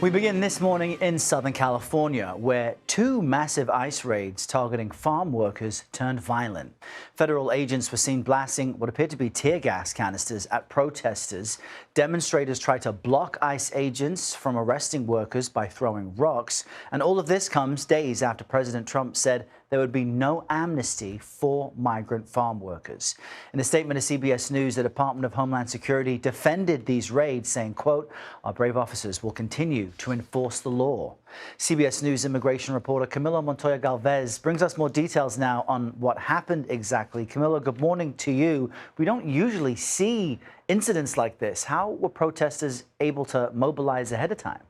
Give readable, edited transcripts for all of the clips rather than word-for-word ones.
We begin this morning in Southern California, where two massive ICE raids targeting farm workers turned violent. Federal agents were seen blasting what appeared to be tear gas canisters at protesters. Demonstrators tried to block ICE agents from arresting workers by throwing rocks. And all of this comes days after President Trump said there would be no amnesty for migrant farm workers. In a statement to CBS News, the Department of Homeland Security defended these raids, saying, quote, "Our brave officers will continue to enforce the law." CBS News immigration reporter Camilo Montoya-Galvez brings us more details now on what happened exactly. Camilo, good morning to you. We don't usually see incidents like this. How were protesters able to mobilize ahead of time?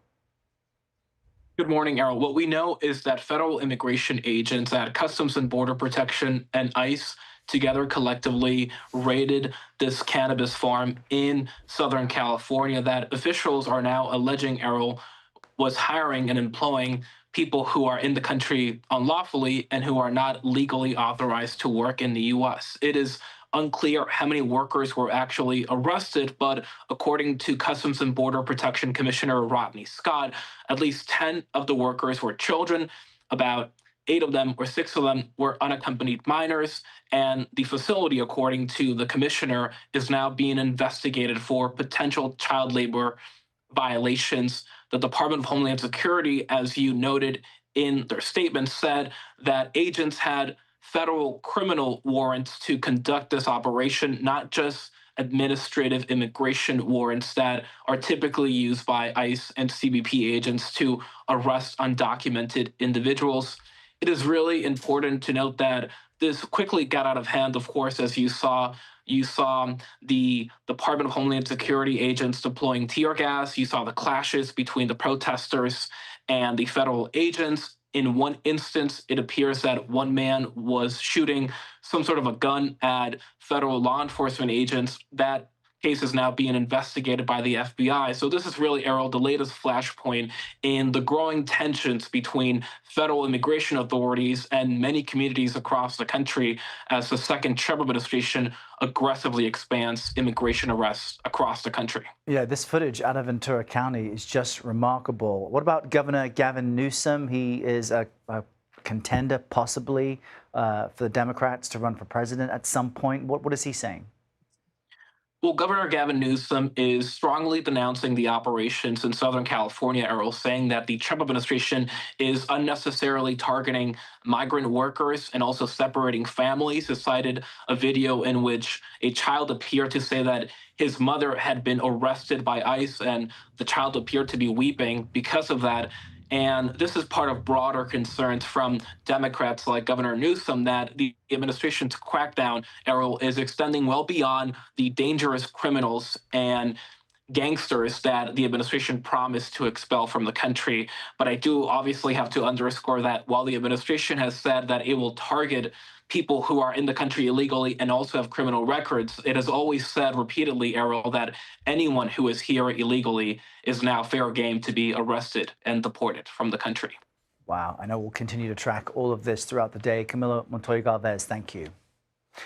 Good morning, Errol. What we know is that federal immigration agents at Customs and Border Protection and ICE together collectively raided this cannabis farm in Southern California that officials are now alleging, Errol, was hiring and employing people who are in the country unlawfully and who are not legally authorized to work in the U.S. It is unclear how many workers were actually arrested, but according to Customs and Border Protection Commissioner Rodney Scott, at least 10 of the workers were children. About 8 of them or 6 of them were unaccompanied minors. And the facility, according to the commissioner, is now being investigated for potential child labor violations. The Department of Homeland Security, as you noted in their statement, said that agents had federal criminal warrants to conduct this operation, not just administrative immigration warrants that are typically used by ICE and CBP agents to arrest undocumented individuals. It is really important to note that this quickly got out of hand, of course, as you saw the Department of Homeland Security agents deploying tear gas. You saw the clashes between the protesters and the federal agents. In one instance, it appears that one man was shooting some sort of a gun at federal law enforcement agents. That case is now being investigated by the FBI. So this is really, Errol, the latest flashpoint in the growing tensions between federal immigration authorities and many communities across the country as the second Trump administration aggressively expands immigration arrests across the country. Yeah, this footage out of Ventura County is just remarkable. What about Governor Gavin Newsom? He is a contender, possibly, for the Democrats to run for president at some point. What is he saying? Well, Governor Gavin Newsom is strongly denouncing the operations in Southern California, Errol, saying that the Trump administration is unnecessarily targeting migrant workers and also separating families. He cited a video in which a child appeared to say that his mother had been arrested by ICE, and the child appeared to be weeping because of that. And this is part of broader concerns from Democrats like Governor Newsom that the administration's crackdown, Errol, is extending well beyond the dangerous criminals and gangsters that the administration promised to expel from the country. But I do obviously have to underscore that while the administration has said that it will target people who are in the country illegally and also have criminal records, it has always said repeatedly, Errol, that anyone who is here illegally is now fair game to be arrested and deported from the country. Wow, I know we'll continue to track all of this throughout the day. Camilo Montoya-Galvez, thank you.